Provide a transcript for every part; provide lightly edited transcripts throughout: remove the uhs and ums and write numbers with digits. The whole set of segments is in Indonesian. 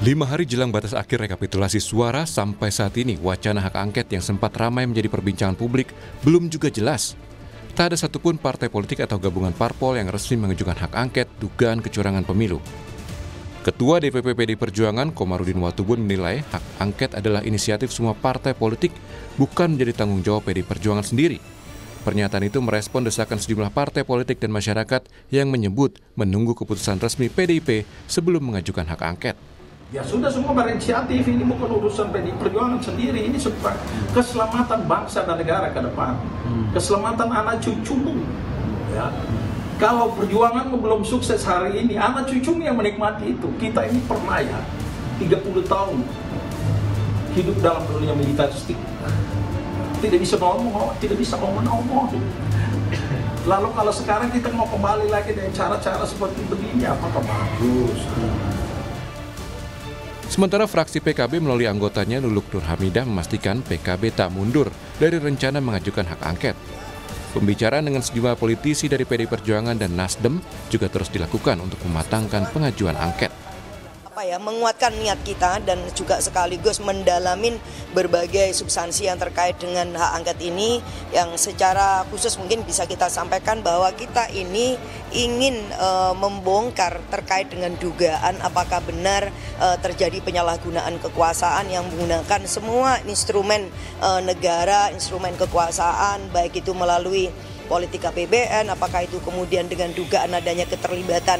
5 hari jelang batas akhir rekapitulasi suara, sampai saat ini wacana hak angket yang sempat ramai menjadi perbincangan publik belum juga jelas. Tak ada satupun partai politik atau gabungan parpol yang resmi mengajukan hak angket dugaan kecurangan pemilu. Ketua DPP PDI Perjuangan Komarudin Watubun menilai hak angket adalah inisiatif semua partai politik, bukan menjadi tanggung jawab PDI Perjuangan sendiri. Pernyataan itu merespon desakan sejumlah partai politik dan masyarakat yang menyebut menunggu keputusan resmi PDIP sebelum mengajukan hak angket. Ya sudah, semua berinisiatif, ini bukan urusan PDI Perjuangan sendiri, ini sebab keselamatan bangsa dan negara ke depan, keselamatan anak cucumu. Ya. Kalau perjuangan belum sukses hari ini, anak cucumu yang menikmati itu. Kita ini pernah ya 30 tahun hidup dalam dunia militeristik, tidak bisa ngomong, tidak bisa ngomong. Lalu kalau sekarang kita mau kembali lagi dengan cara-cara seperti begini, apakah bagus? Sementara fraksi PKB melalui anggotanya Luluk Nur Hamidah memastikan PKB tak mundur dari rencana mengajukan hak angket. Pembicaraan dengan sejumlah politisi dari PDI Perjuangan dan Nasdem juga terus dilakukan untuk mematangkan pengajuan angket. Menguatkan niat kita dan juga sekaligus mendalamin berbagai substansi yang terkait dengan hak angket ini, yang secara khusus mungkin bisa kita sampaikan bahwa kita ini ingin membongkar terkait dengan dugaan apakah benar terjadi penyalahgunaan kekuasaan yang menggunakan semua instrumen negara, instrumen kekuasaan, baik itu melalui politik APBN, apakah itu kemudian dengan dugaan adanya keterlibatan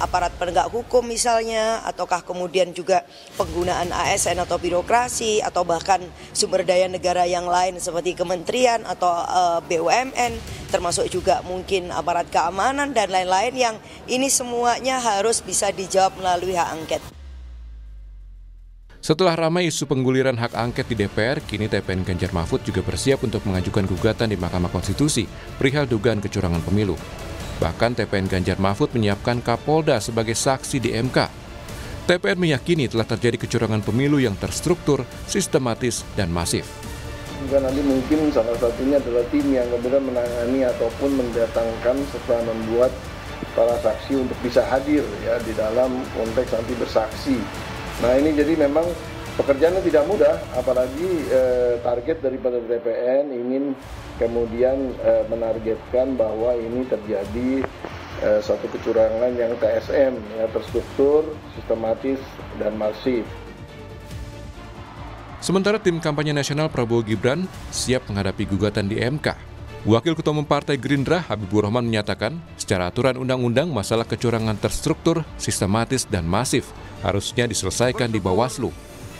aparat penegak hukum misalnya, ataukah kemudian juga penggunaan ASN atau birokrasi, atau bahkan sumber daya negara yang lain seperti kementerian atau BUMN, termasuk juga mungkin aparat keamanan dan lain-lain, yang ini semuanya harus bisa dijawab melalui hak angket. Setelah ramai isu pengguliran hak angket di DPR, kini TPN Ganjar Mahfud juga bersiap untuk mengajukan gugatan di Mahkamah Konstitusi perihal dugaan kecurangan pemilu. Bahkan TPN Ganjar Mahfud menyiapkan Kapolda sebagai saksi di MK. TPN meyakini telah terjadi kecurangan pemilu yang terstruktur, sistematis, dan masif. Juga nanti mungkin salah satunya adalah tim yang kemudian menangani ataupun mendatangkan serta membuat para saksi untuk bisa hadir ya di dalam konteks nanti bersaksi. Nah ini jadi memang pekerjaannya tidak mudah, apalagi target daripada TPN ingin kemudian menargetkan bahwa ini terjadi satu kecurangan yang TSM, ya, terstruktur, sistematis, dan masif. Sementara tim kampanye nasional Prabowo Gibran siap menghadapi gugatan di MK. Wakil Ketua Umum Partai Gerindra Habibur Rahman menyatakan, secara aturan undang-undang masalah kecurangan terstruktur, sistematis, dan masif harusnya diselesaikan di Bawaslu.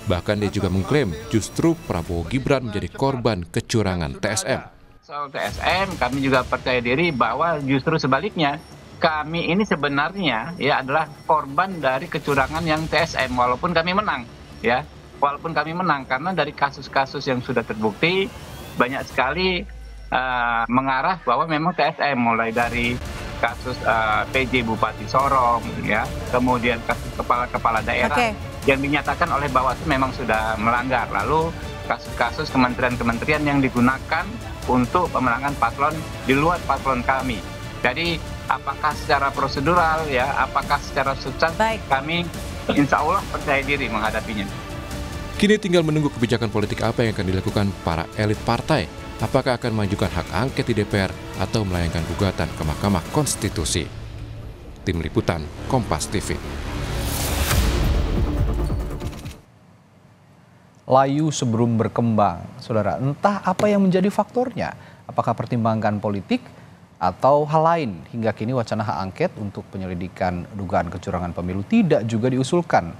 Bahkan dia juga mengklaim justru Prabowo Gibran menjadi korban kecurangan TSM. Soal TSM, kami juga percaya diri bahwa justru sebaliknya, kami ini sebenarnya ya adalah korban dari kecurangan yang TSM, walaupun kami menang, ya, walaupun kami menang, karena dari kasus-kasus yang sudah terbukti banyak sekali mengarah bahwa memang TSM, mulai dari kasus PJ Bupati Sorong, ya, kemudian kasus kepala daerah yang dinyatakan oleh Bawaslu memang sudah melanggar, lalu kasus-kasus kementerian-kementerian yang digunakan untuk pemenangan paslon di luar paslon kami. Jadi apakah secara prosedural, ya, apakah secara substansi, kami insya Allah percaya diri menghadapinya. Kini tinggal menunggu kebijakan politik apa yang akan dilakukan para elit partai. Apakah akan mengajukan hak angket di DPR atau melayangkan gugatan ke Mahkamah Konstitusi. Tim Liputan, Kompas TV. Layu sebelum berkembang, saudara, entah apa yang menjadi faktornya, apakah pertimbangan politik atau hal lain, hingga kini wacana hak angket untuk penyelidikan dugaan kecurangan pemilu tidak juga diusulkan.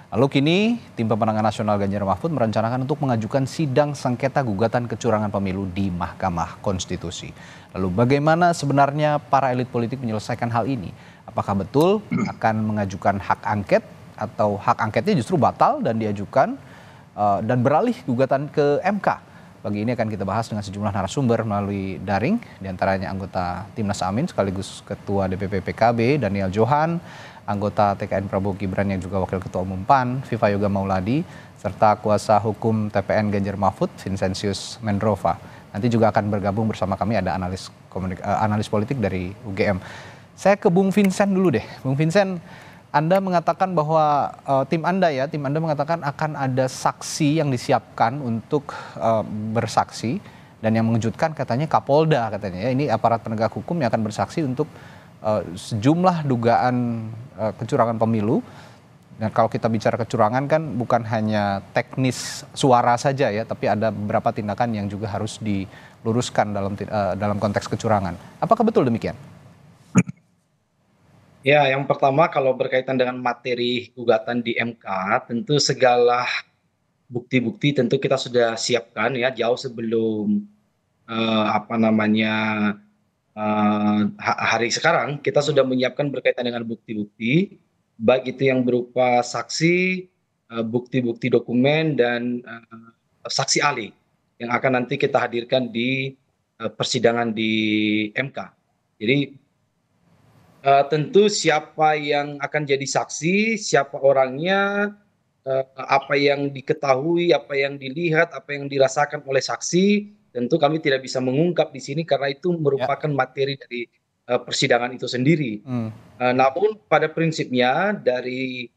Lalu kini tim pemenangan nasional Ganjar Mahfud merencanakan untuk mengajukan sidang sengketa gugatan kecurangan pemilu di Mahkamah Konstitusi. Lalu bagaimana sebenarnya para elit politik menyelesaikan hal ini? Apakah betul akan mengajukan hak angket atau hak angketnya justru batal dan diajukan dan beralih gugatan ke MK? Pagi ini akan kita bahas dengan sejumlah narasumber melalui daring, diantaranya anggota Timnas Amin sekaligus Ketua DPP PKB Daniel Johan, anggota TKN Prabowo Gibran yang juga Wakil Ketua Umum PAN Viva Yoga Mauladi, serta kuasa hukum TPN Ganjar Mahfud Vincentius Mendrova. Nanti juga akan bergabung bersama kami ada analis politik dari UGM. Saya ke Bung Vincent dulu deh. Bung Vincent, Anda mengatakan bahwa tim Anda mengatakan akan ada saksi yang disiapkan untuk bersaksi, dan yang mengejutkan katanya Kapolda katanya ya, ini aparat penegak hukum yang akan bersaksi untuk sejumlah dugaan kecurangan pemilu. Dan kalau kita bicara kecurangan kan bukan hanya teknis suara saja ya, tapi ada beberapa tindakan yang juga harus diluruskan dalam konteks kecurangan. Apakah betul demikian? Ya, yang pertama kalau berkaitan dengan materi gugatan di MK, tentu segala bukti-bukti tentu kita sudah siapkan ya jauh sebelum hari sekarang kita sudah menyiapkan berkaitan dengan bukti-bukti, baik itu yang berupa saksi, bukti-bukti dokumen, dan saksi ahli yang akan nanti kita hadirkan di persidangan di MK. Jadi tentu siapa yang akan jadi saksi, siapa orangnya, apa yang diketahui, apa yang dilihat, apa yang dirasakan oleh saksi, tentu kami tidak bisa mengungkap di sini karena itu merupakan materi dari persidangan itu sendiri. Namun pada prinsipnya dari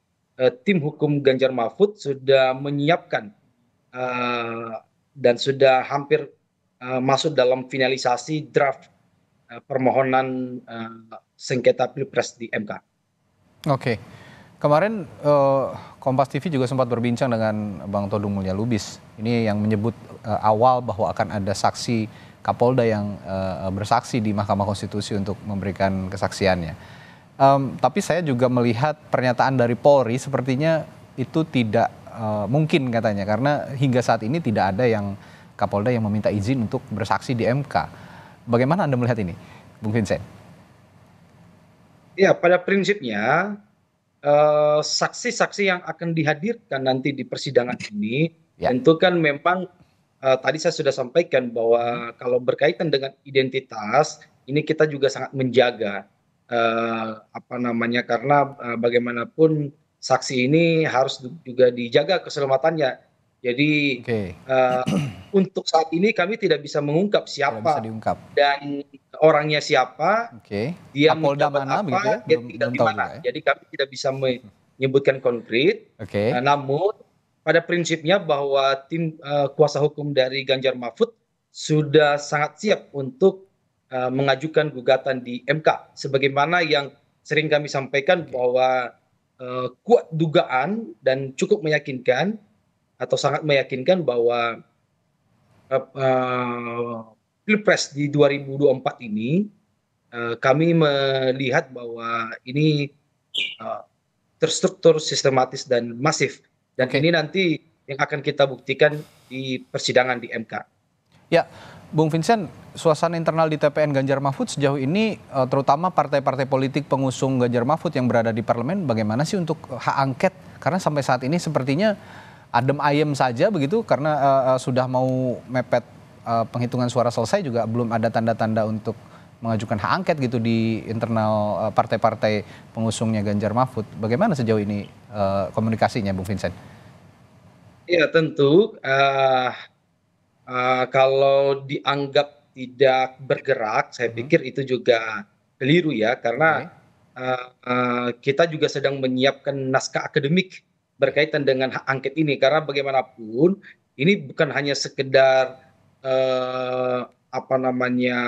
tim hukum Ganjar Mahfud sudah menyiapkan dan sudah hampir masuk dalam finalisasi draft permohonan sengketa Pilpres di MK. Oke. Kemarin Kompas TV juga sempat berbincang dengan Bang Todung Mulya Lubis. Ini yang menyebut awal bahwa akan ada saksi Kapolda yang bersaksi di Mahkamah Konstitusi untuk memberikan kesaksiannya. Tapi saya juga melihat pernyataan dari Polri sepertinya itu tidak mungkin katanya, karena hingga saat ini tidak ada yang Kapolda yang meminta izin untuk bersaksi di MK. Bagaimana Anda melihat ini, Bung Vincent? Ya, pada prinsipnya saksi-saksi yang akan dihadirkan nanti di persidangan ini tentu kan memang tadi saya sudah sampaikan bahwa kalau berkaitan dengan identitas ini kita juga sangat menjaga karena bagaimanapun saksi ini harus juga dijaga keselamatannya. Jadi untuk saat ini kami tidak bisa mengungkap siapa dan orangnya siapa, dia menjabat apa, dia tinggal di mana. Jadi kami tidak bisa menyebutkan konkret. Namun pada prinsipnya bahwa tim kuasa hukum dari Ganjar Mahfud sudah sangat siap untuk mengajukan gugatan di MK. Sebagaimana yang sering kami sampaikan bahwa kuat dugaan dan cukup meyakinkan atau sangat meyakinkan bahwa Pilpres di 2024 ini kami melihat bahwa ini terstruktur, sistematis, dan masif. Dan ini nanti yang akan kita buktikan di persidangan di MK. Ya, Bung Vincent, suasana internal di TPN Ganjar Mahfud sejauh ini, terutama partai-partai politik pengusung Ganjar Mahfud yang berada di parlemen, bagaimana sih untuk hak angket? Karena sampai saat ini sepertinya adem ayem saja begitu, karena sudah mau mepet penghitungan suara selesai juga belum ada tanda-tanda untuk mengajukan hak angket gitu di internal partai-partai pengusungnya Ganjar Mahfud. Bagaimana sejauh ini komunikasinya, Bung Vincent? Ya tentu kalau dianggap tidak bergerak, saya pikir itu juga keliru ya, karena kita juga sedang menyiapkan naskah akademik berkaitan dengan hak angket ini, karena bagaimanapun ini bukan hanya sekedar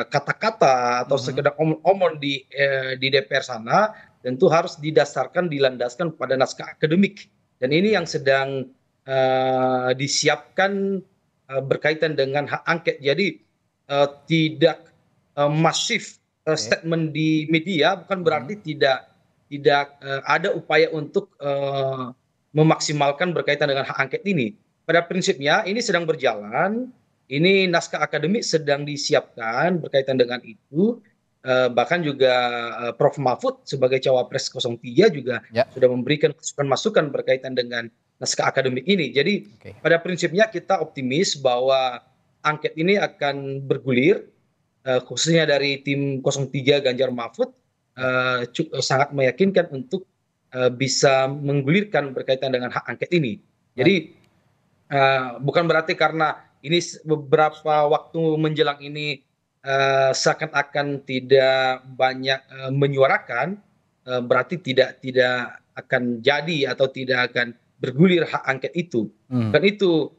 kata-kata atau sekedar omong-omong di DPR sana, tentu harus dilandaskan pada naskah akademik, dan ini yang sedang disiapkan berkaitan dengan hak angket. Jadi tidak masif statement di media bukan berarti tidak ada upaya untuk memaksimalkan berkaitan dengan hak angket ini. Pada prinsipnya ini sedang berjalan, ini naskah akademik sedang disiapkan berkaitan dengan itu, bahkan juga Prof. Mahfud sebagai Cawapres 03 juga sudah memberikan masukan berkaitan dengan naskah akademik ini. Jadi pada prinsipnya kita optimis bahwa angket ini akan bergulir, khususnya dari tim 03 Ganjar Mahfud sangat meyakinkan untuk bisa menggulirkan berkaitan dengan hak angket ini. Jadi bukan berarti karena ini beberapa waktu menjelang ini seakan-akan tidak banyak menyuarakan, berarti tidak akan jadi atau tidak akan bergulir hak angket itu. Kan itu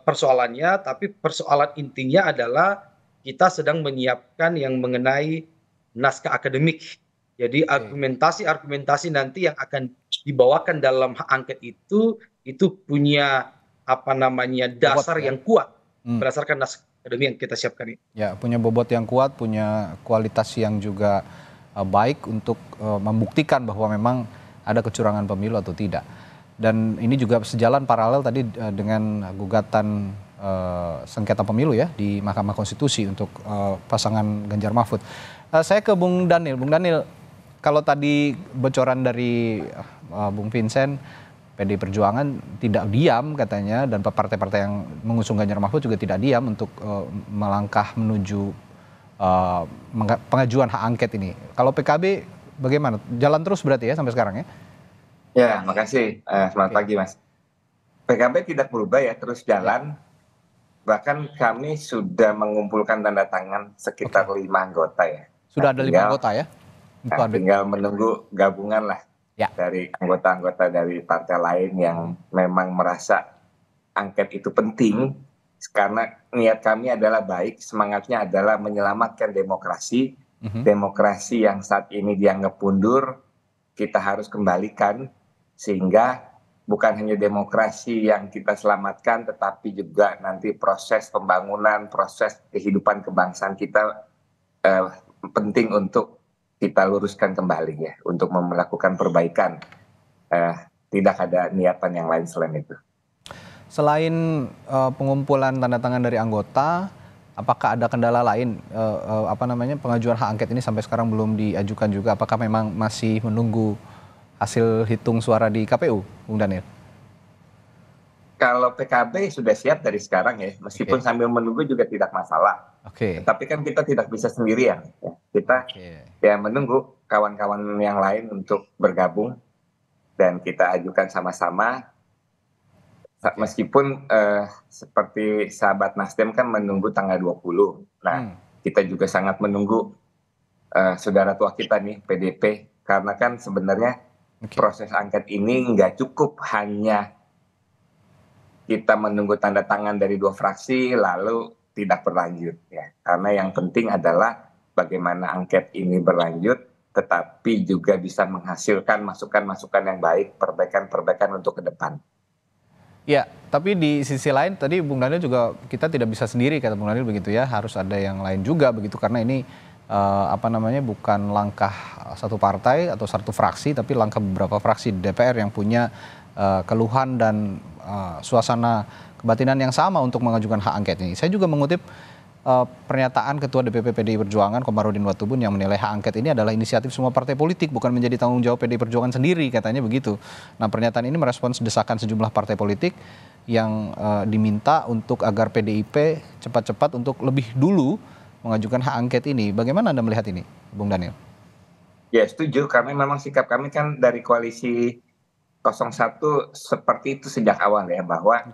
persoalannya, tapi persoalan intinya adalah kita sedang menyiapkan yang mengenai naskah akademik. Jadi argumentasi-argumentasi nanti yang akan dibawakan dalam hak angket itu punya dasar yang kuat berdasarkan naskah akademik yang kita siapkan ini. Ya, punya bobot yang kuat, punya kualitas yang juga baik untuk membuktikan bahwa memang ada kecurangan pemilu atau tidak. Dan ini juga sejalan paralel tadi dengan gugatan sengketa pemilu ya di Mahkamah Konstitusi untuk pasangan Ganjar Mahfud. Saya ke Bung Daniel. Bung Daniel, kalau tadi bocoran dari Bung Vincent, PDI Perjuangan tidak diam katanya, dan partai-partai yang mengusung Ganjar Mahfud juga tidak diam untuk melangkah menuju pengajuan hak angket ini. Kalau PKB bagaimana? Jalan terus berarti ya sampai sekarang ya? Ya, makasih. Selamat pagi, Mas. PKB tidak berubah ya, terus jalan. Bahkan kami sudah mengumpulkan tanda tangan sekitar 5 anggota ya. Sudah ada 5 anggota ya? Tinggal menunggu gabungan lah dari anggota-anggota dari partai lain yang memang merasa angket itu penting. Karena niat kami adalah baik, semangatnya adalah menyelamatkan demokrasi. Demokrasi yang saat ini dianggap mundur, kita harus kembalikan. Sehingga bukan hanya demokrasi yang kita selamatkan, tetapi juga nanti proses pembangunan, proses kehidupan kebangsaan kita penting untuk kita luruskan kembali ya, untuk melakukan perbaikan. Tidak ada niatan yang lain selain itu. Selain pengumpulan tanda tangan dari anggota, apakah ada kendala lain pengajuan hak angket ini sampai sekarang belum diajukan juga? Apakah memang masih menunggu hasil hitung suara di KPU, Bung Daniel? Kalau PKB sudah siap dari sekarang ya, meskipun sambil menunggu juga tidak masalah. Tapi kan kita tidak bisa sendirian. Ya. Kita ya menunggu kawan-kawan yang lain untuk bergabung dan kita ajukan sama-sama. Meskipun seperti sahabat Nasdem kan menunggu tanggal 20. Nah, kita juga sangat menunggu saudara tua kita nih, PDP. Karena kan sebenarnya proses angket ini nggak cukup hanya kita menunggu tanda tangan dari 2 fraksi lalu tidak berlanjut ya. Karena yang penting adalah bagaimana angket ini berlanjut tetapi juga bisa menghasilkan masukan-masukan yang baik, perbaikan-perbaikan untuk ke depan. Ya, tapi di sisi lain tadi Bung Daniel juga kita tidak bisa sendiri kata Bung Daniel begitu ya, harus ada yang lain juga begitu karena ini bukan langkah satu partai atau satu fraksi, tapi langkah beberapa fraksi di DPR yang punya keluhan dan suasana kebatinan yang sama untuk mengajukan hak angket ini. Saya juga mengutip pernyataan Ketua DPP PDI Perjuangan Komarudin Watubun yang menilai hak angket ini adalah inisiatif semua partai politik, bukan menjadi tanggung jawab PDI Perjuangan sendiri, katanya begitu. Nah, pernyataan ini merespons desakan sejumlah partai politik yang diminta untuk agar PDIP cepat-cepat untuk lebih dulu mengajukan hak angket ini. Bagaimana Anda melihat ini, Bung Daniel? Ya, setuju. Kami memang sikap kami kan dari koalisi 01 seperti itu sejak awal ya, bahwa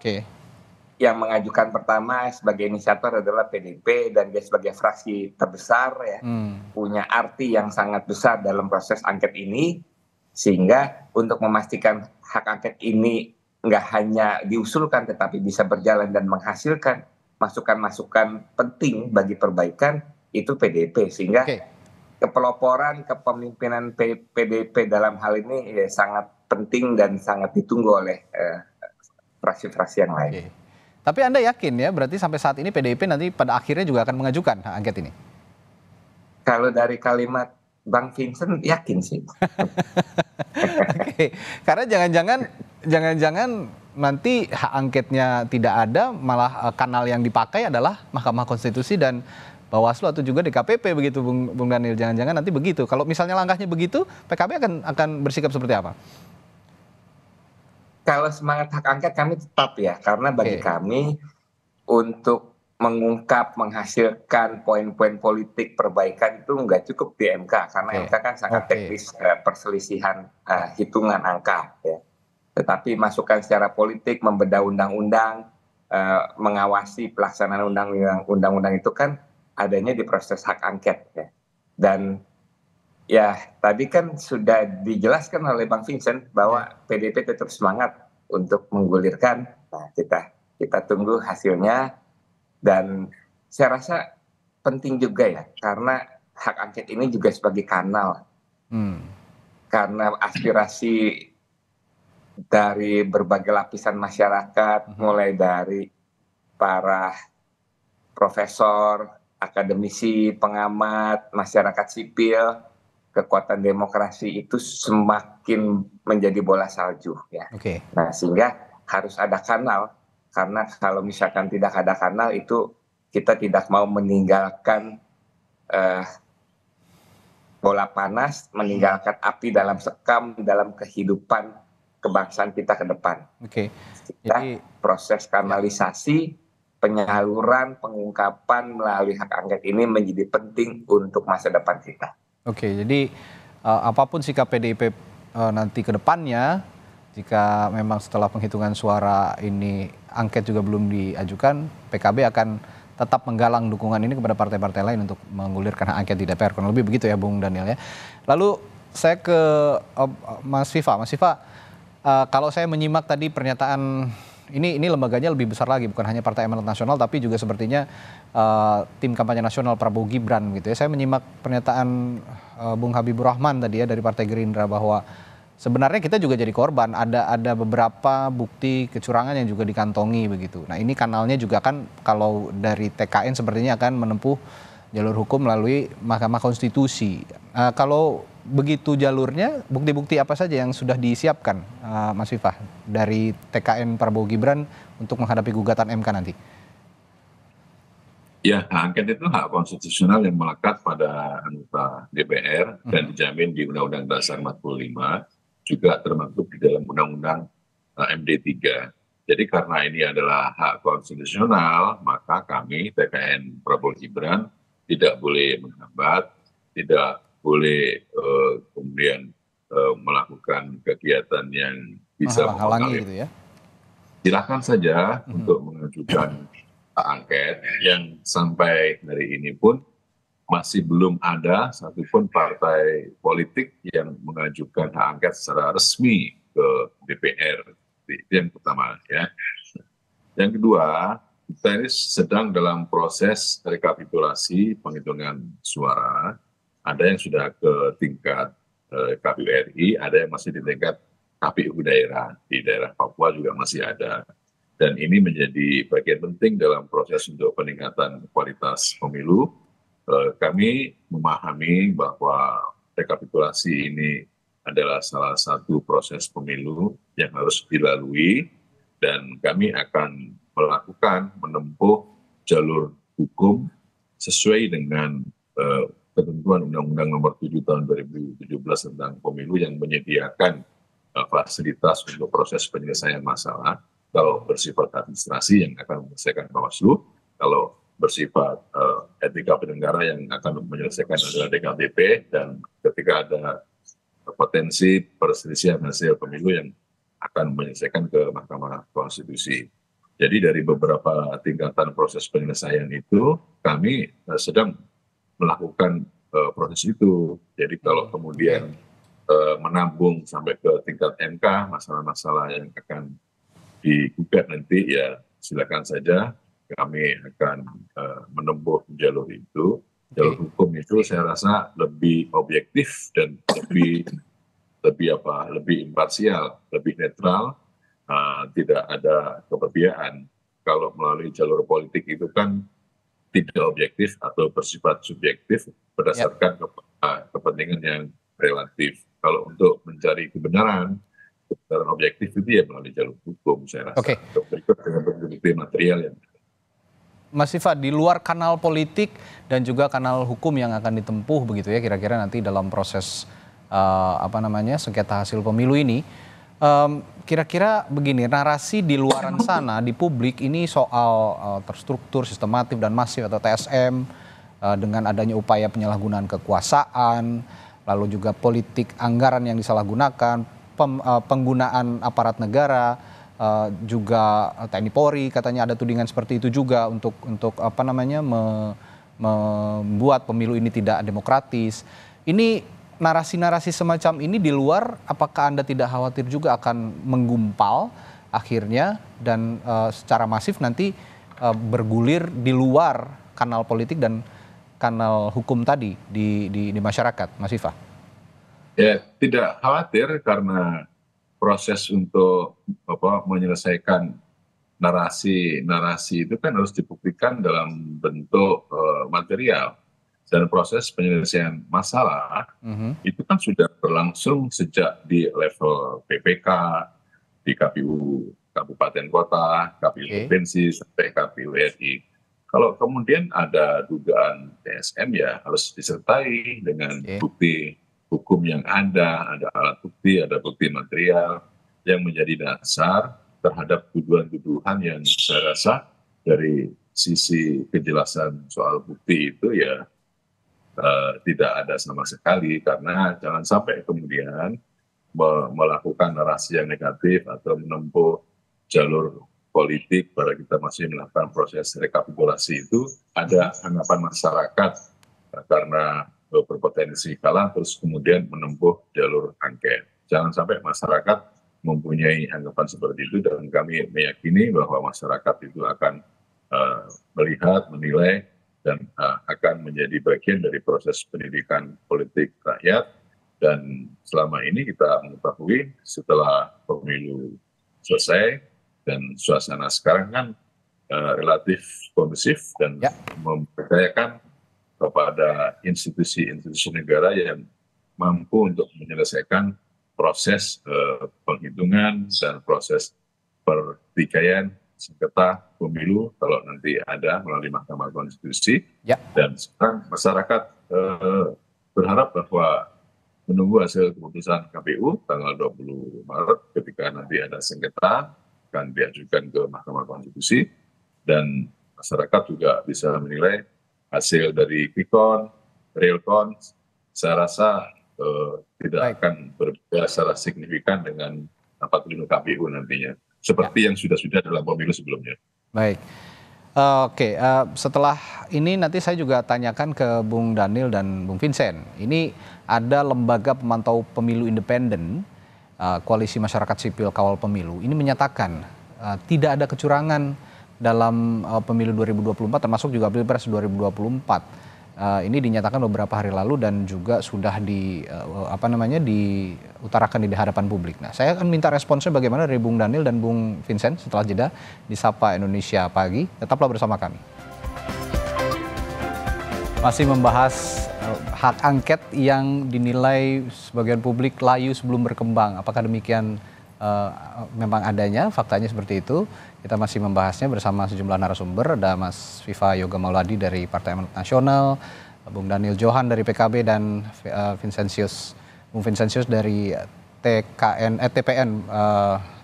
yang mengajukan pertama sebagai inisiator adalah PDIP dan dia sebagai fraksi terbesar ya, punya arti yang sangat besar dalam proses angket ini, sehingga untuk memastikan hak angket ini nggak hanya diusulkan tetapi bisa berjalan dan menghasilkan masukan-masukan penting bagi perbaikan itu PDIP, sehingga kepeloporan kepemimpinan PDIP dalam hal ini ya sangat penting dan sangat ditunggu oleh fraksi-fraksi yang lain. Tapi Anda yakin ya berarti sampai saat ini PDIP nanti pada akhirnya juga akan mengajukan hak angket ini? Kalau dari kalimat Bang Vincent yakin sih. Karena jangan-jangan nanti hak angketnya tidak ada, malah kanal yang dipakai adalah Mahkamah Konstitusi dan Bawaslu atau juga DKPP begitu, Bung Daniel. Jangan-jangan nanti begitu. Kalau misalnya langkahnya begitu, PKB akan bersikap seperti apa? Kalau semangat hak angket kami tetap ya, karena bagi kami untuk mengungkap, menghasilkan poin-poin politik perbaikan itu nggak cukup di MK, karena MK kan sangat teknis perselisihan hitungan angka ya. Tetapi masukan secara politik, membedah undang-undang, mengawasi pelaksanaan undang-undang itu kan adanya di proses hak angket ya. Dan Ya, tadi kan sudah dijelaskan oleh Bang Vincent bahwa PDIP tetap semangat untuk menggulirkan. Nah, kita tunggu hasilnya, dan saya rasa penting juga ya, karena hak angket ini juga sebagai kanal. Karena aspirasi dari berbagai lapisan masyarakat, mulai dari para profesor, akademisi, pengamat, masyarakat sipil, kekuatan demokrasi itu semakin menjadi bola salju ya. Nah, sehingga harus ada kanal, karena kalau misalkan tidak ada kanal itu kita tidak mau meninggalkan bola panas, meninggalkan api dalam sekam dalam kehidupan kebangsaan kita ke depan. Jadi proses kanalisasi, penyaluran, pengungkapan melalui hak angket ini menjadi penting untuk masa depan kita. Jadi apapun sikap PDIP nanti ke depannya, jika memang setelah penghitungan suara ini angket juga belum diajukan, PKB akan tetap menggalang dukungan ini kepada partai-partai lain untuk menggulirkan hak angket di DPR. Kurang lebih begitu ya Bung Daniel ya. Lalu saya ke Mas Viva. Mas Viva, kalau saya menyimak tadi pernyataan ini lembaganya lebih besar lagi, bukan hanya Partai Amanat Nasional tapi juga sepertinya tim kampanye nasional Prabowo Gibran gitu ya. Saya menyimak pernyataan Bung Habibur Rahman tadi ya dari Partai Gerindra bahwa sebenarnya kita juga jadi korban, ada beberapa bukti kecurangan yang juga dikantongi begitu. Nah, ini kanalnya juga kan kalau dari TKN sepertinya akan menempuh jalur hukum melalui Mahkamah Konstitusi. Kalau begitu jalurnya, bukti-bukti apa saja yang sudah disiapkan Mas Viva dari TKN Prabowo Gibran untuk menghadapi gugatan MK nanti? Ya, hak angket itu hak konstitusional yang melekat pada anggota DPR dan dijamin di Undang-Undang Dasar 45, juga termaktub di dalam Undang-Undang MD3. Jadi karena ini adalah hak konstitusional, maka kami TKN Prabowo Gibran tidak boleh menghambat, tidak boleh kemudian melakukan kegiatan yang bisa menghalangi gitu ya. Silakan saja untuk mengajukan hak angket, yang sampai hari ini pun masih belum ada satupun partai politik yang mengajukan hak angket secara resmi ke DPR. Itu yang pertama ya. Yang kedua, kita ini sedang dalam proses rekapitulasi penghitungan suara. Ada yang sudah ke tingkat KPU RI, ada yang masih di tingkat KPU daerah. Di daerah Papua juga masih ada. Dan ini menjadi bagian penting dalam proses untuk peningkatan kualitas pemilu. Kami memahami bahwa rekapitulasi ini adalah salah satu proses pemilu yang harus dilalui, dan kami akan menempuh jalur hukum sesuai dengan ketentuan Undang-Undang Nomor 7 Tahun 2017 tentang Pemilu yang menyediakan fasilitas untuk proses penyelesaian masalah. Kalau bersifat administrasi yang akan menyelesaikan Bawaslu, kalau bersifat etika penyelenggara yang akan menyelesaikan adalah DKPP, dan ketika ada potensi perselisihan hasil pemilu yang akan menyelesaikan ke Mahkamah Konstitusi. Jadi dari beberapa tingkatan proses penyelesaian itu, kami sedang melakukan proses itu. Jadi kalau kemudian menambung sampai ke tingkat MK, masalah-masalah yang akan digugat nanti, ya silakan saja, kami akan menempuh jalur itu. Jalur hukum itu saya rasa lebih objektif dan lebih imparsial, lebih netral, tidak ada keberpihakan. Kalau melalui jalur politik itu kan tidak objektif atau bersifat subjektif berdasarkan kepentingan yang relatif. Kalau untuk mencari kebenaran objektif itu ya melalui jalur hukum, saya rasa. Berikut dengan bukti material yang Mas Viva, di luar kanal politik dan juga kanal hukum yang akan ditempuh begitu ya kira-kira nanti dalam proses sengketa hasil pemilu ini, kira-kira begini, narasi di luaran sana di publik ini soal terstruktur, sistematif dan masif atau TSM dengan adanya upaya penyalahgunaan kekuasaan, lalu juga politik anggaran yang disalahgunakan, penggunaan aparat negara, juga TNI Polri katanya ada tudingan seperti itu juga untuk membuat pemilu ini tidak demokratis. Ini narasi-narasi semacam ini di luar, apakah Anda tidak khawatir juga akan menggumpal akhirnya dan secara masif nanti bergulir di luar kanal politik dan kanal hukum tadi di masyarakat, Mas Viva? Ya, tidak khawatir karena proses untuk menyelesaikan narasi itu kan harus dibuktikan dalam bentuk material. Dan proses penyelesaian masalah itu kan sudah berlangsung sejak di level PPK, di KPU Kabupaten Kota, KPU Provinsi, sampai KPU RI. Kalau kemudian ada dugaan TSM ya harus disertai dengan bukti hukum yang ada alat bukti, ada bukti material yang menjadi dasar terhadap tuduhan-tuduhan yang saya rasa dari sisi kejelasan soal bukti itu ya tidak ada sama sekali, karena jangan sampai kemudian melakukan narasi yang negatif atau menempuh jalur politik pada kita masih melakukan proses rekapitulasi itu ada anggapan masyarakat karena berpotensi kalah terus kemudian menempuh jalur angket. Jangan sampai masyarakat mempunyai anggapan seperti itu, dan kami meyakini bahwa masyarakat itu akan melihat, menilai, dan akan menjadi bagian dari proses pendidikan politik rakyat. Dan selama ini kita mengetahui setelah pemilu selesai dan suasana sekarang kan relatif kondusif dan mempercayakan kepada institusi-institusi negara yang mampu untuk menyelesaikan proses penghitungan dan proses pertikaian sengketa pemilu kalau nanti ada melalui Mahkamah Konstitusi. Dan sekarang masyarakat berharap bahwa menunggu hasil keputusan KPU tanggal 20 Maret ketika nanti ada sengketa akan diajukan ke Mahkamah Konstitusi, dan masyarakat juga bisa menilai hasil dari Quickcount, Realcount. Saya rasa tidak akan berbeda secara signifikan dengan 45 KPU nantinya, seperti yang sudah dalam pemilu sebelumnya. Baik, oke. Setelah ini nanti saya juga tanyakan ke Bung Daniel dan Bung Vincent. Ini ada lembaga pemantau pemilu independen, Koalisi Masyarakat Sipil Kawal Pemilu. Ini menyatakan tidak ada kecurangan dalam pemilu 2024, termasuk juga Pilpres 2024. Ini dinyatakan beberapa hari lalu dan juga sudah diutarakan di hadapan publik. Nah, saya akan minta responsnya bagaimana dari Bung Daniel dan Bung Vincent setelah jeda di Sapa Indonesia Pagi. Tetaplah bersama kami. Masih membahas hak angket yang dinilai sebagian publik layu sebelum berkembang. Apakah demikian memang adanya? Faktanya seperti itu. Kita masih membahasnya bersama sejumlah narasumber. Ada Mas Viva Yoga Mauladi dari Partai Amanat Nasional, Bung Daniel Johan dari PKB, dan Bung Vincentius dari TPN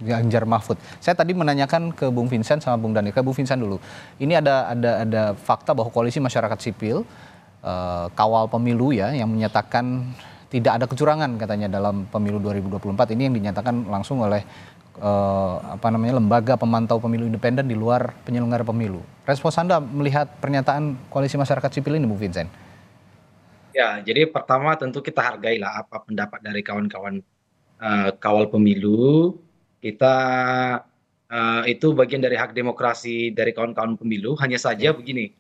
Ganjar Mahfud. Saya tadi menanyakan ke Bung Vincent sama Bung Daniel. Ke Bung Vincent dulu. Ini ada fakta bahwa Koalisi Masyarakat Sipil Kawal Pemilu ya yang menyatakan tidak ada kecurangan katanya dalam pemilu 2024. Ini yang dinyatakan langsung oleh lembaga pemantau pemilu independen di luar penyelenggara pemilu. Respons Anda melihat pernyataan Koalisi Masyarakat Sipil ini, Bung Vincent? Ya, jadi pertama tentu kita hargailah apa pendapat dari kawan-kawan kawal pemilu. Kita itu bagian dari hak demokrasi dari kawan-kawan pemilu. Hanya saja begini,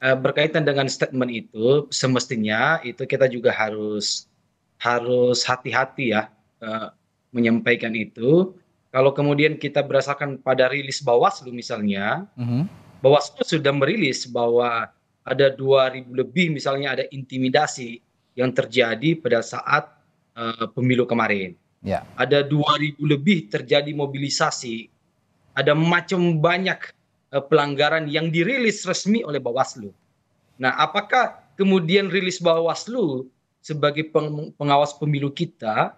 berkaitan dengan statement itu, semestinya itu kita juga harus hati-hati ya menyampaikan itu. Kalau kemudian kita berdasarkan pada rilis Bawaslu misalnya, Bawaslu sudah merilis bahwa ada 2.000 lebih misalnya ada intimidasi yang terjadi pada saat pemilu kemarin. Ada 2.000 lebih terjadi mobilisasi, ada macam banyak pelanggaran yang dirilis resmi oleh Bawaslu. Nah, apakah kemudian rilis Bawaslu sebagai pengawas pemilu kita,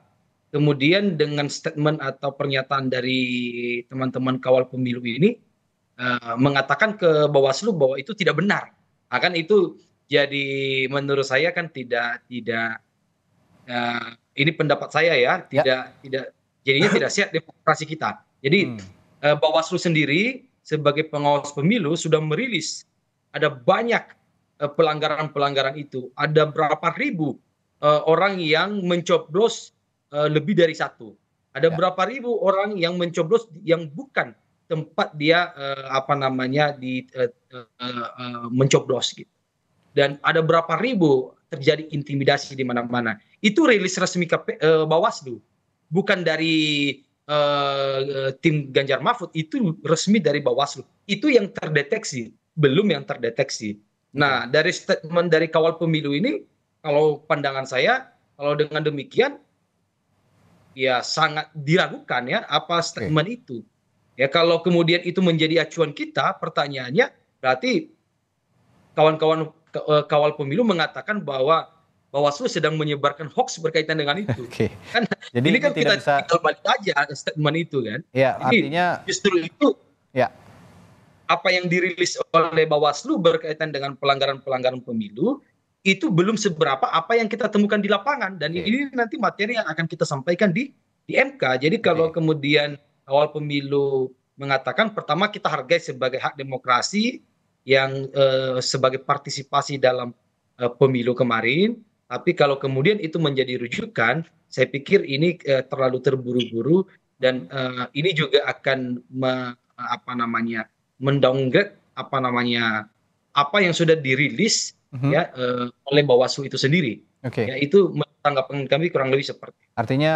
kemudian dengan statement atau pernyataan dari teman-teman kawal pemilu ini mengatakan ke Bawaslu bahwa itu tidak benar? Kan itu jadi menurut saya kan tidak ini pendapat saya ya, jadinya tidak sehat demokrasi kita. Jadi Bawaslu sendiri sebagai pengawas pemilu sudah merilis ada banyak pelanggaran-pelanggaran itu, ada berapa ribu orang yang mencoblos lebih dari satu. Ada berapa ribu orang yang mencoblos yang bukan tempat dia mencoblos gitu. Dan ada berapa ribu terjadi intimidasi di mana-mana. Itu rilis resmi Bawaslu, bukan dari tim Ganjar Mahfud, itu resmi dari Bawaslu. Itu yang terdeteksi, belum yang terdeteksi. Nah, dari statement dari Kawal Pemilu ini, kalau pandangan saya, kalau dengan demikian, ya sangat diragukan ya apa statement itu. Ya kalau kemudian itu menjadi acuan kita, pertanyaannya berarti kawan-kawan Kawal Pemilu mengatakan bahwa Bawaslu sedang menyebarkan hoax berkaitan dengan itu. Kan jadi ini kan tidak kita tinggal balik aja statement itu kan. Ya, jadi artinya justru itu ya, apa yang dirilis oleh Bawaslu berkaitan dengan pelanggaran-pelanggaran pemilu itu belum seberapa apa yang kita temukan di lapangan, dan ini nanti materi yang akan kita sampaikan di MK. Jadi kalau kemudian Kawal Pemilu mengatakan, pertama kita hargai sebagai hak demokrasi yang sebagai partisipasi dalam pemilu kemarin, tapi kalau kemudian itu menjadi rujukan, saya pikir ini terlalu terburu-buru, dan ini juga akan mendowngrade apa yang sudah dirilis ya oleh Bawaslu itu sendiri. Ya, itu tanggapan kami kurang lebih seperti. Artinya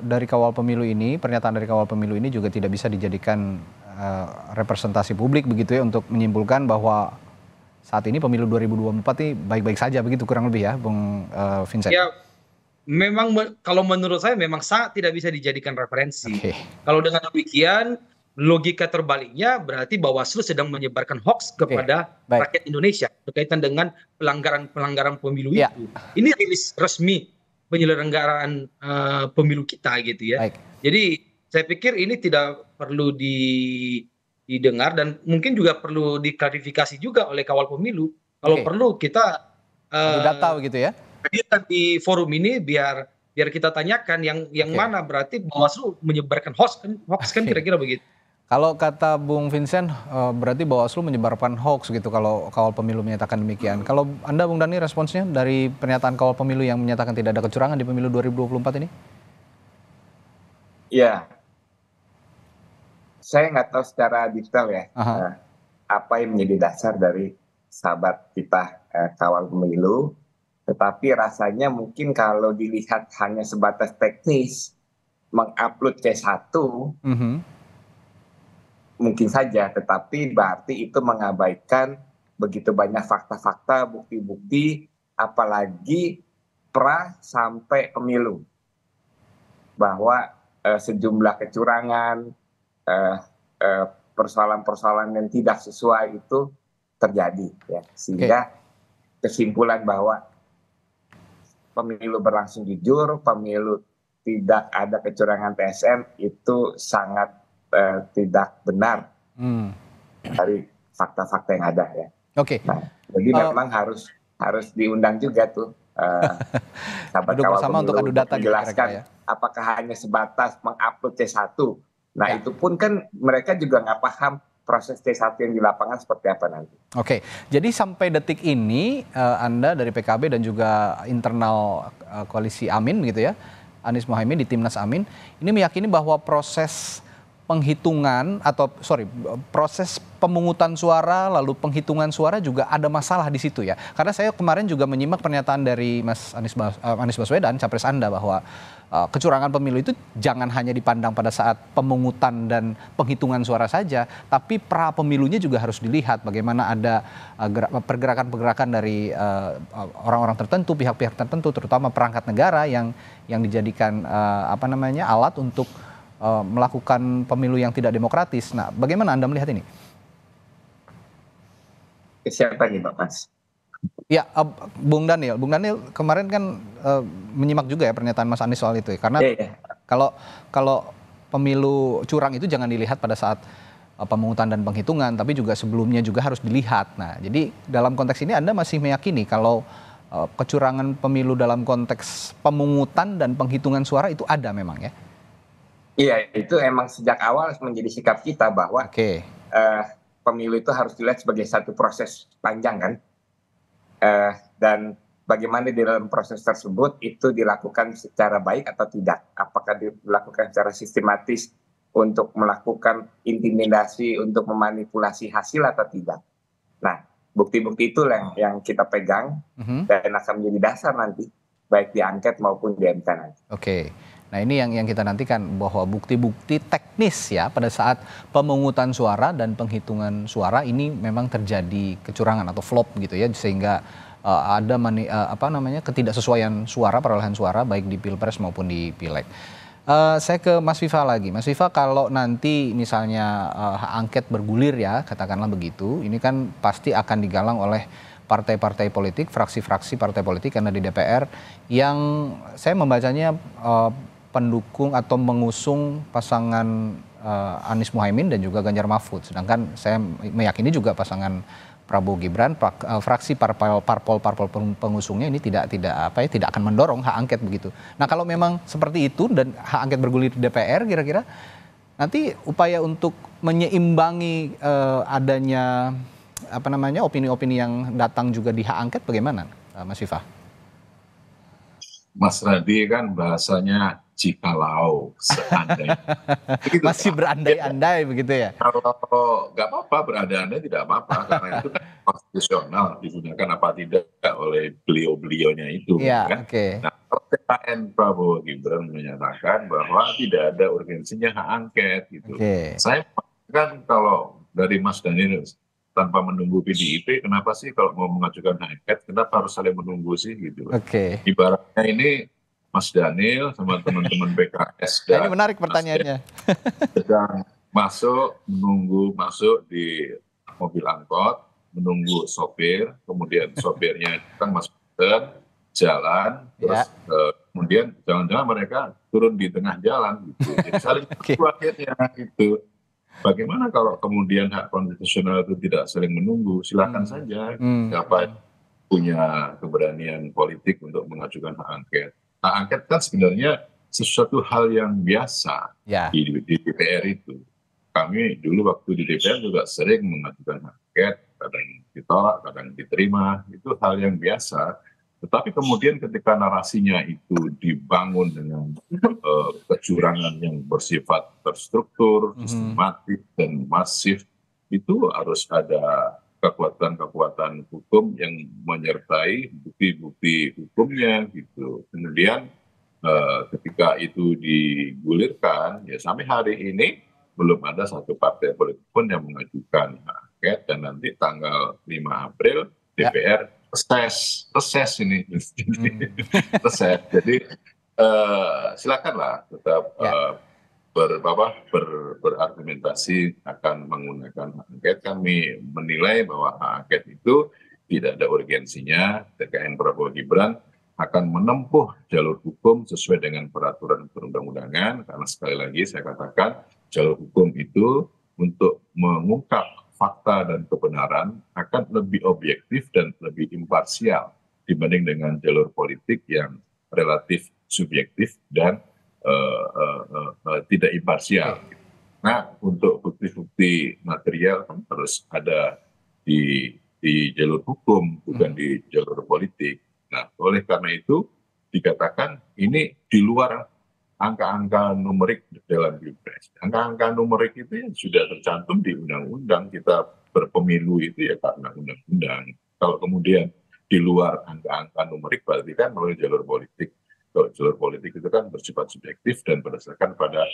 dari Kawal Pemilu ini, pernyataan dari Kawal Pemilu ini juga tidak bisa dijadikan representasi publik begitu ya, untuk menyimpulkan bahwa saat ini pemilu 2024 ini baik-baik saja begitu kurang lebih ya, Bung Vincent. Ya, memang kalau menurut saya memang sangat tidak bisa dijadikan referensi. Kalau dengan demikian, logika terbaliknya berarti Bawaslu sedang menyebarkan hoax kepada rakyat Indonesia berkaitan dengan pelanggaran pemilu itu. Ini rilis resmi penyelenggaraan pemilu kita gitu ya. Jadi saya pikir ini tidak perlu didengar, dan mungkin juga perlu diklarifikasi juga oleh Kawal Pemilu. Kalau perlu kita data gitu ya. Di forum ini biar kita tanyakan yang mana berarti Bawaslu menyebarkan hoax kan kira-kira begitu. Kalau kata Bung Vincent, berarti Bawaslu menyebarkan hoax gitu kalau Kawal Pemilu menyatakan demikian. Kalau Anda, Bung Dhani, responsnya dari pernyataan Kawal Pemilu yang menyatakan tidak ada kecurangan di pemilu 2024 ini? Ya, saya nggak tahu secara detail ya apa yang menjadi dasar dari sahabat kita Kawal Pemilu, tetapi rasanya mungkin kalau dilihat hanya sebatas teknis mengupload C1 mungkin saja, tetapi berarti itu mengabaikan begitu banyak fakta-fakta, bukti-bukti, apalagi pra sampai pemilu, bahwa sejumlah kecurangan, persoalan-persoalan yang tidak sesuai itu terjadi ya, sehingga kesimpulan bahwa pemilu berlangsung jujur, pemilu tidak ada kecurangan TSM itu sangat tidak benar dari fakta-fakta yang ada ya. Nah, jadi memang harus diundang juga tuh sahabat Kawal Pemilu untuk adu data menjelaskan apakah hanya sebatas mengupload C1. Nah itu pun kan mereka juga nggak paham proses C1 yang di lapangan seperti apa nanti. Jadi sampai detik ini Anda dari PKB dan juga internal koalisi Amin gitu ya, Anies Mohaimin di Timnas Amin, ini meyakini bahwa proses proses pemungutan suara lalu penghitungan suara juga ada masalah di situ ya. Karena saya kemarin juga menyimak pernyataan dari Mas Anies Baswedan, capres Anda, bahwa kecurangan pemilu itu jangan hanya dipandang pada saat pemungutan dan penghitungan suara saja, tapi pra pemilunya juga harus dilihat bagaimana ada pergerakan-pergerakan dari orang-orang tertentu, pihak-pihak tertentu, terutama perangkat negara yang dijadikan alat untuk melakukan pemilu yang tidak demokratis. Nah, bagaimana Anda melihat ini? Siapa nih, Pak Mas? Ya, Bung Daniel kemarin kan menyimak juga ya pernyataan Mas Anies soal itu ya. Karena kalau pemilu curang itu jangan dilihat pada saat pemungutan dan penghitungan, tapi juga sebelumnya juga harus dilihat. Nah, jadi dalam konteks ini Anda masih meyakini kalau kecurangan pemilu dalam konteks pemungutan dan penghitungan suara itu ada memang ya? Iya, itu emang sejak awal menjadi sikap kita bahwa pemilu itu harus dilihat sebagai satu proses panjang kan, dan bagaimana di dalam proses tersebut itu dilakukan secara baik atau tidak. Apakah dilakukan secara sistematis untuk melakukan intimidasi, untuk memanipulasi hasil atau tidak. Nah, bukti-bukti itulah yang kita pegang dan akan menjadi dasar nanti, baik di angket maupun di MK nanti. Oke. Nah ini yang kita nantikan, bahwa bukti-bukti teknis ya pada saat pemungutan suara dan penghitungan suara ini memang terjadi kecurangan atau flop gitu ya, sehingga ada ketidaksesuaian suara, perolehan suara baik di Pilpres maupun di Pileg. Saya ke Mas Viva lagi. Mas Viva, kalau nanti misalnya hak angket bergulir ya, katakanlah begitu, ini kan pasti akan digalang oleh partai-partai politik, fraksi-fraksi partai politik, karena di DPR yang saya membacanya pendukung atau mengusung pasangan Anies Muhaimin dan juga Ganjar Mahfud. Sedangkan saya meyakini juga pasangan Prabowo Gibran, fraksi parpol pengusungnya ini tidak akan mendorong hak angket begitu. Nah, kalau memang seperti itu dan hak angket bergulir di DPR, kira-kira nanti upaya untuk menyeimbangi adanya opini-opini yang datang juga di hak angket bagaimana, Mas Viva? Mas Radi kan bahasanya jikalau, seandainya. Masih berandai-andai begitu ya? Kalau nggak apa-apa, berandai-andai tidak apa-apa, karena itu kan konstitusional, digunakan apa tidak oleh beliau-beliaunya itu. Ya, kan? Okay. Nah, TKN Prabowo Gibran menyatakan bahwa tidak ada urgensinya hak angket. Gitu. Okay. Saya mengatakan kalau dari Mas Daniel, tanpa menunggu PDIP, kenapa sih kalau mau mengajukan hak angket, kenapa harus saling menunggu sih gitu? Oke. Ibaratnya ini Mas Daniel sama teman-teman PKS dan ini menarik pertanyaannya. sedang menunggu masuk di mobil angkot, menunggu sopir, kemudian sopirnya kan masuk jalan, terus kemudian jangan-jangan mereka turun di tengah jalan gitu. Jadi saling akhirnya gitu. Bagaimana kalau kemudian hak konstitusional itu tidak saling menunggu? Silakan saja. Siapa punya keberanian politik untuk mengajukan hak angket. Hak angket kan sebenarnya sesuatu hal yang biasa di DPR itu. Kami dulu waktu di DPR juga sering mengajukan hak angket, kadang ditolak, kadang diterima. Itu hal yang biasa. Tetapi kemudian ketika narasinya itu dibangun dengan kecurangan yang bersifat terstruktur, sistematis, dan masif, itu harus ada kekuatan-kekuatan hukum yang menyertai bukti-bukti hukumnya gitu. Kemudian ketika itu digulirkan, ya sampai hari ini belum ada satu partai politik pun yang mengajukan hak angket, dan nanti tanggal 5 April DPR reses ini. Reses. Jadi silakanlah tetap berargumentasi akan menggunakan hak angket. Kami menilai bahwa hak angket itu tidak ada urgensinya. TKN Prabowo Gibran akan menempuh jalur hukum sesuai dengan peraturan perundang-undangan, karena sekali lagi saya katakan jalur hukum itu untuk mengungkap fakta dan kebenaran akan lebih objektif dan lebih imparsial dibanding dengan jalur politik yang relatif subjektif dan tidak imparsial. Nah, untuk bukti-bukti material kan harus ada di jalur hukum, bukan di jalur politik. Nah, oleh karena itu dikatakan ini di luar angka-angka numerik dalam Pilpres. Angka-angka numerik itu yang sudah tercantum di undang-undang. Kita berpemilu itu ya karena undang-undang. Kalau kemudian di luar angka-angka numerik berarti kan melalui jalur politik. Kalau jalur politik itu kan bersifat subjektif dan berdasarkan pada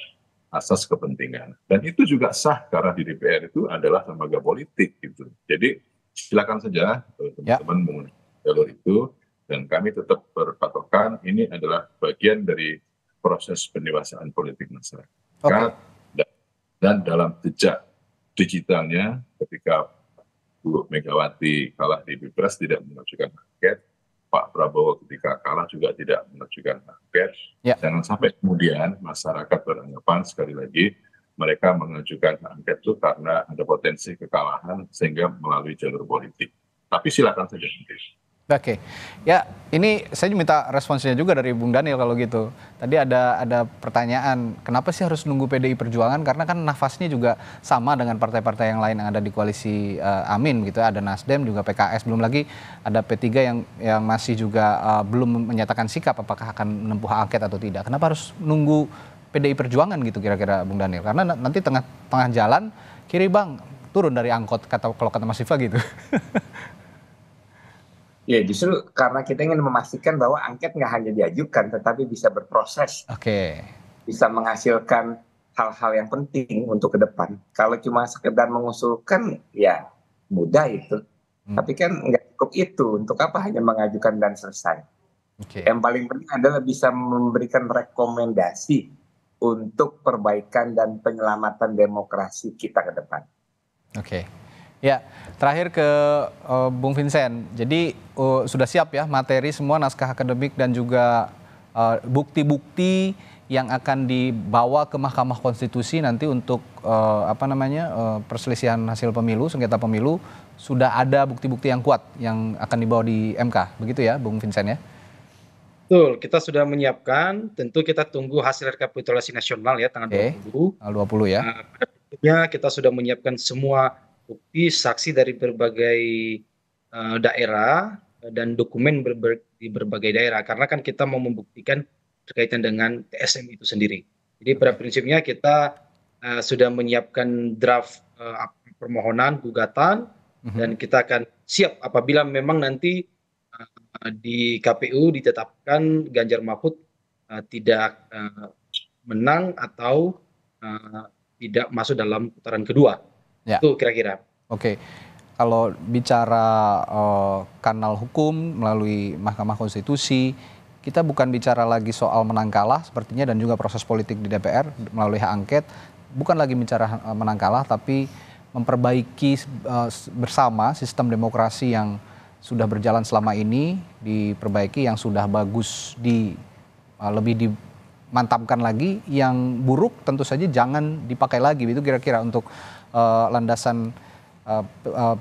asas kepentingan. Dan itu juga sah karena di DPR itu adalah lembaga politik gitu. Jadi silakan saja teman-teman menggunakan jalur itu, dan kami tetap berpatokan ini adalah bagian dari proses pendewasaan politik masyarakat. Dan dalam jejak digitalnya ketika Bu Megawati kalah di Pilpres tidak mengajukan angket, Pak Prabowo ketika kalah juga tidak mengajukan angket. Jangan sampai kemudian masyarakat beranggapan sekali lagi mereka mengajukan angket itu karena ada potensi kekalahan sehingga melalui jalur politik. Tapi silakan saja. Oke, ya ini saya minta responsnya juga dari Bung Daniel kalau gitu. Tadi ada pertanyaan, kenapa sih harus nunggu PDI Perjuangan? Karena kan nafasnya juga sama dengan partai-partai yang lain yang ada di koalisi Amin gitu. Ada Nasdem, juga PKS, belum lagi ada P3 yang masih juga belum menyatakan sikap apakah akan menempuh hak angket atau tidak. Kenapa harus nunggu PDI Perjuangan gitu kira-kira Bung Daniel? Karena nanti tengah jalan kiri bang turun dari angkot kalau kata Mas Viva gitu. Ya justru karena kita ingin memastikan bahwa angket nggak hanya diajukan tetapi bisa berproses. Oke. Bisa menghasilkan hal-hal yang penting untuk ke depan. Kalau cuma sekedar mengusulkan ya mudah itu. Tapi kan nggak cukup itu. Untuk apa hanya mengajukan dan selesai. Yang paling penting adalah bisa memberikan rekomendasi untuk perbaikan dan penyelamatan demokrasi kita ke depan. Oke. Ya, terakhir ke Bung Vincent. Jadi sudah siap ya materi semua naskah akademik dan juga bukti-bukti yang akan dibawa ke Mahkamah Konstitusi nanti untuk perselisihan hasil pemilu, sengketa pemilu, sudah ada bukti-bukti yang kuat yang akan dibawa di MK. Begitu ya, Bung Vincent ya? Betul, kita sudah menyiapkan, tentu kita tunggu hasil rekapitulasi nasional ya tanggal 20. Tanggal 20 ya. Kita sudah menyiapkan semua bukti saksi dari berbagai daerah dan dokumen di berbagai daerah, karena kan kita mau membuktikan berkaitan dengan TSM itu sendiri. Jadi pada prinsipnya kita sudah menyiapkan draft permohonan gugatan dan kita akan siap apabila memang nanti di KPU ditetapkan Ganjar Mahfud tidak menang atau tidak masuk dalam putaran kedua. Ya. Itu kira-kira. Oke, kalau bicara kanal hukum melalui Mahkamah Konstitusi, kita bukan bicara lagi soal menang kalah sepertinya dan juga proses politik di DPR melalui hak angket, bukan lagi bicara menang kalah tapi memperbaiki bersama sistem demokrasi yang sudah berjalan selama ini, diperbaiki yang sudah bagus lebih dimantapkan lagi, yang buruk tentu saja jangan dipakai lagi. Itu kira-kira untuk landasan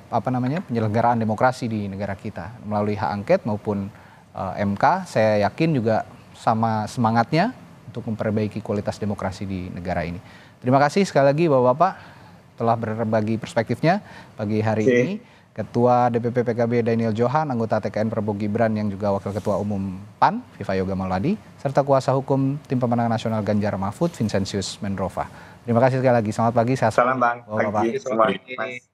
penyelenggaraan demokrasi di negara kita melalui hak angket maupun MK. Saya yakin juga sama semangatnya untuk memperbaiki kualitas demokrasi di negara ini. Terima kasih sekali lagi Bapak-bapak telah berbagi perspektifnya pagi hari ini. Ketua DPP PKB Daniel Johan, anggota TKN Prabowo Gibran yang juga Wakil Ketua Umum PAN Viva Yoga Mauladi, serta kuasa hukum Tim Pemenangan Nasional Ganjar Mahfud Vincentius Mendrova. Terima kasih sekali lagi. Selamat pagi. Sehat. Salam Bang. Pagi.